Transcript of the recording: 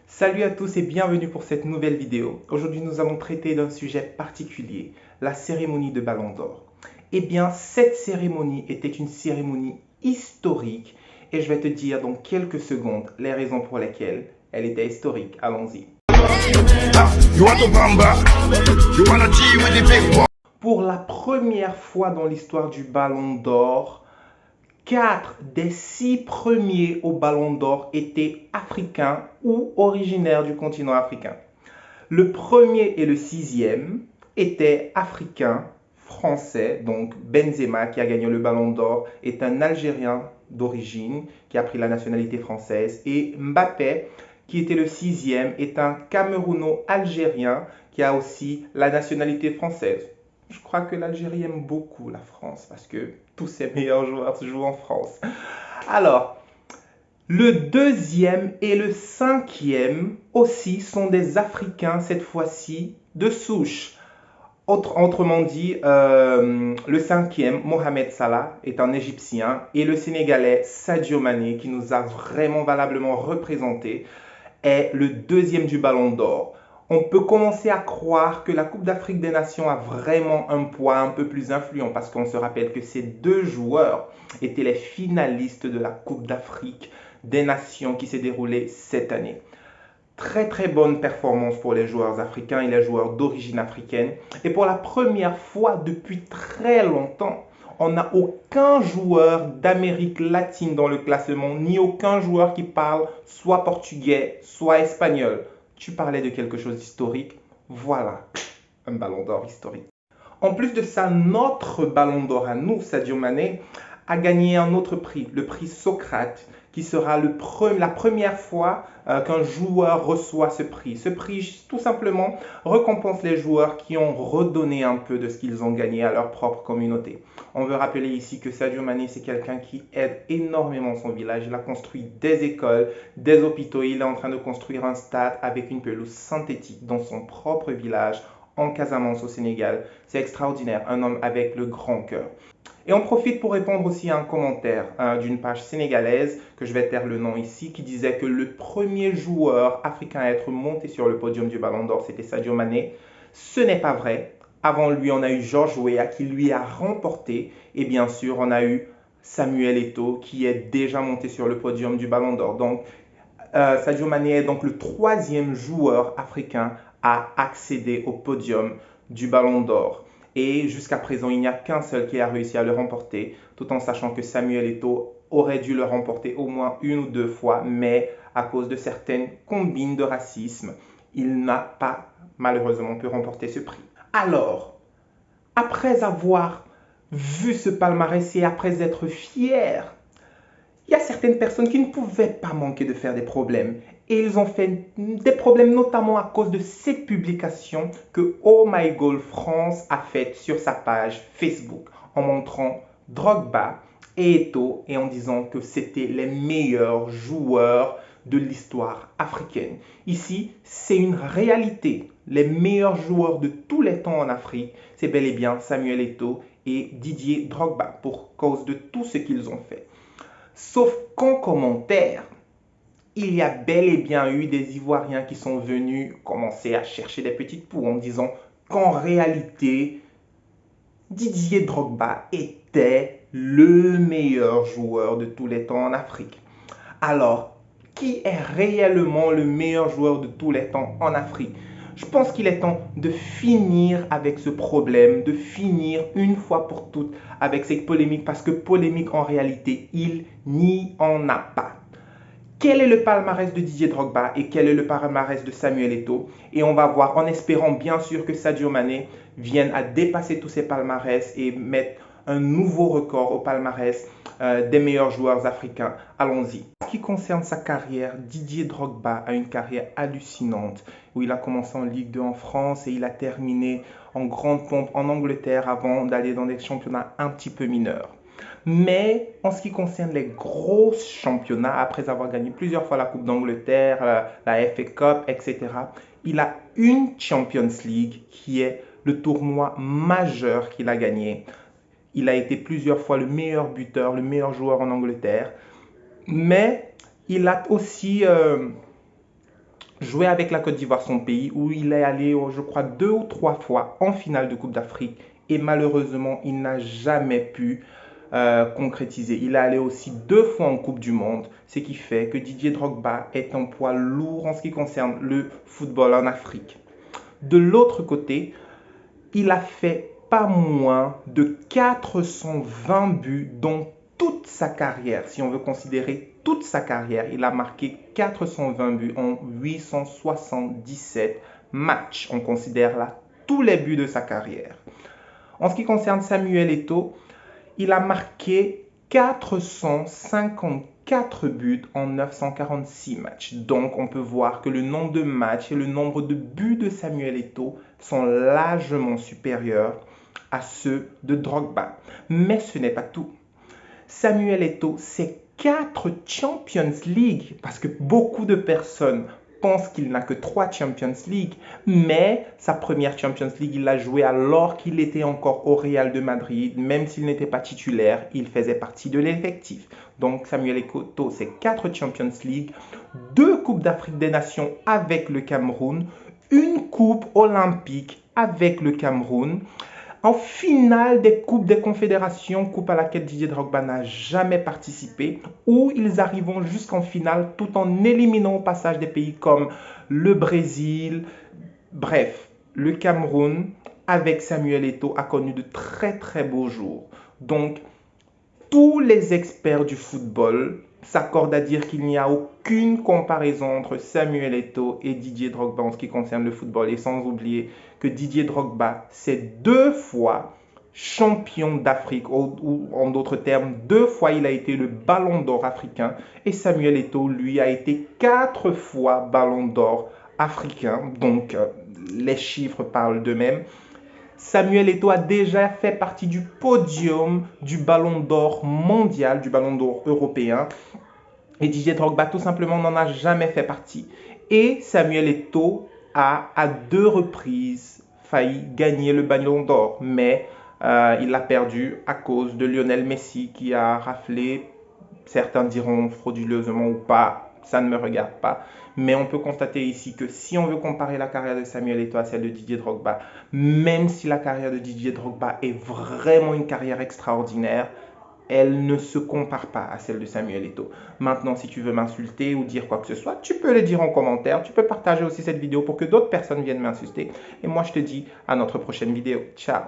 Salut à tous et bienvenue pour cette nouvelle vidéo. Aujourd'hui, nous allons traiter d'un sujet particulier, la cérémonie de Ballon d'Or. Eh bien, cette cérémonie était une cérémonie historique et je vais te dire dans quelques secondes les raisons pour lesquelles elle était historique. Allons-y. Pour la première fois dans l'histoire du Ballon d'Or, 4 des 6 premiers au Ballon d'Or étaient africains ou originaires du continent africain. Le premier et le sixième étaient africains, français, donc Benzema qui a gagné le Ballon d'Or est un Algérien d'origine qui a pris la nationalité française et Mbappé qui était le sixième est un Camerouno-algérien qui a aussi la nationalité française. Je crois que l'Algérie aime beaucoup la France parce que tous ses meilleurs joueurs se jouent en France. Alors, le deuxième et le cinquième aussi sont des Africains, cette fois-ci, de souche. Autrement dit, le cinquième, Mohamed Salah, est un Égyptien et le Sénégalais Sadio Mané, qui nous a vraiment valablement représentés, est le deuxième du Ballon d'Or. On peut commencer à croire que la Coupe d'Afrique des Nations a vraiment un poids un peu plus influent parce qu'on se rappelle que ces deux joueurs étaient les finalistes de la Coupe d'Afrique des Nations qui s'est déroulée cette année. Très très bonne performance pour les joueurs africains et les joueurs d'origine africaine. Et pour la première fois depuis très longtemps, on n'a aucun joueur d'Amérique latine dans le classement, ni aucun joueur qui parle soit portugais, soit espagnol. Tu parlais de quelque chose d'historique, voilà, un ballon d'or historique. En plus de ça, notre ballon d'or à nous, Sadio Mané, a gagné un autre prix, le prix Socrate, qui sera la première fois qu'un joueur reçoit ce prix. Ce prix, tout simplement, récompense les joueurs qui ont redonné un peu de ce qu'ils ont gagné à leur propre communauté. On veut rappeler ici que Sadio Mané, c'est quelqu'un qui aide énormément son village. Il a construit des écoles, des hôpitaux. Il est en train de construire un stade avec une pelouse synthétique dans son propre village, en Casamance au Sénégal. C'est extraordinaire, un homme avec le grand cœur. Et on profite pour répondre aussi à un commentaire d'une page sénégalaise, que je vais taire le nom ici, qui disait que le premier joueur africain à être monté sur le podium du Ballon d'Or, c'était Sadio Mané. Ce n'est pas vrai. Avant lui, on a eu George Weah qui lui a remporté. Et bien sûr, on a eu Samuel Eto'o qui est déjà monté sur le podium du Ballon d'Or. Donc, Sadio Mané est donc le troisième joueur africain à accéder au podium du Ballon d'Or. Et jusqu'à présent, il n'y a qu'un seul qui a réussi à le remporter, tout en sachant que Samuel Eto'o aurait dû le remporter au moins une ou deux fois, mais à cause de certaines combines de racisme, il n'a pas malheureusement pu remporter ce prix. Alors, après avoir vu ce palmarès et après être fier, il y a certaines personnes qui ne pouvaient pas manquer de faire des problèmes. Et ils ont fait des problèmes notamment à cause de cette publication que Oh My Goal France a faite sur sa page Facebook en montrant Drogba et Eto'o et en disant que c'était les meilleurs joueurs de l'histoire africaine. Ici, c'est une réalité. Les meilleurs joueurs de tous les temps en Afrique, c'est bel et bien Samuel Eto'o et Didier Drogba pour cause de tout ce qu'ils ont fait. Sauf qu'en commentaire, il y a bel et bien eu des Ivoiriens qui sont venus commencer à chercher des petites poux en disant qu'en réalité, Didier Drogba était le meilleur joueur de tous les temps en Afrique. Alors, qui est réellement le meilleur joueur de tous les temps en Afrique? Je pense qu'il est temps de finir avec ce problème, de finir une fois pour toutes avec cette polémique, parce que polémique en réalité, il n'y en a pas. Quel est le palmarès de Didier Drogba et quel est le palmarès de Samuel Eto'o? Et on va voir, en espérant bien sûr que Sadio Mané vienne à dépasser tous ces palmarès et mettre un nouveau record au palmarès des meilleurs joueurs africains. Allons-y. En ce qui concerne sa carrière, Didier Drogba a une carrière hallucinante où il a commencé en Ligue 2 en France et il a terminé en grande pompe en Angleterre avant d'aller dans des championnats un petit peu mineurs. Mais en ce qui concerne les gros championnats, après avoir gagné plusieurs fois la Coupe d'Angleterre, la FA Cup, etc., il a une Champions League qui est le tournoi majeur qu'il a gagné. Il a été plusieurs fois le meilleur buteur, le meilleur joueur en Angleterre. Mais il a aussi jouer avec la Côte d'Ivoire, son pays, où il est allé, je crois, 2 ou 3 fois en finale de Coupe d'Afrique. Et malheureusement, il n'a jamais pu concrétiser. Il est allé aussi 2 fois en Coupe du Monde, ce qui fait que Didier Drogba est un poids lourd en ce qui concerne le football en Afrique. De l'autre côté, il a fait pas moins de 420 buts dans toute sa carrière. Si on veut considérer toute sa carrière, il a marqué 420 buts en 877 matchs. On considère là tous les buts de sa carrière. En ce qui concerne Samuel Eto'o, il a marqué 454 buts en 946 matchs. Donc, on peut voir que le nombre de matchs et le nombre de buts de Samuel Eto'o sont largement supérieurs à ceux de Drogba. Mais ce n'est pas tout. Samuel Eto'o, c'est 4 Champions League, parce que beaucoup de personnes pense qu'il n'a que 3 Champions League, mais sa première Champions League, il l'a joué alors qu'il était encore au Real de Madrid, même s'il n'était pas titulaire, il faisait partie de l'effectif. Donc Samuel Eto'o, c'est 4 Champions League, 2 Coupes d'Afrique des Nations avec le Cameroun, une Coupe olympique avec le Cameroun. En finale des Coupes des Confédérations, coupe à laquelle Didier Drogba n'a jamais participé, où ils arriveront jusqu'en finale tout en éliminant au passage des pays comme le Brésil. Bref, le Cameroun, avec Samuel Eto'o, a connu de très très beaux jours. Donc, tous les experts du football s'accordent à dire qu'il n'y a aucune comparaison entre Samuel Eto'o et Didier Drogba en ce qui concerne le football. Et sans oublier que Didier Drogba, c'est 2 fois champion d'Afrique, ou en d'autres termes, 2 fois il a été le ballon d'or africain. Et Samuel Eto'o, lui, a été 4 fois ballon d'or africain. Donc, les chiffres parlent d'eux-mêmes. Samuel Eto'o a déjà fait partie du podium du ballon d'or mondial, du ballon d'or européen. Et Didier Drogba, tout simplement, n'en a jamais fait partie. Et Samuel Eto'o a, à 2 reprises, failli gagner le ballon d'or. Mais il l'a perdu à cause de Lionel Messi qui a raflé, certains diront frauduleusement ou pas, ça ne me regarde pas. Mais on peut constater ici que si on veut comparer la carrière de Samuel Eto'o à celle de Didier Drogba, même si la carrière de Didier Drogba est vraiment une carrière extraordinaire, elle ne se compare pas à celle de Samuel Eto'o. Maintenant, si tu veux m'insulter ou dire quoi que ce soit, tu peux le dire en commentaire. Tu peux partager aussi cette vidéo pour que d'autres personnes viennent m'insulter. Et moi, je te dis à notre prochaine vidéo. Ciao!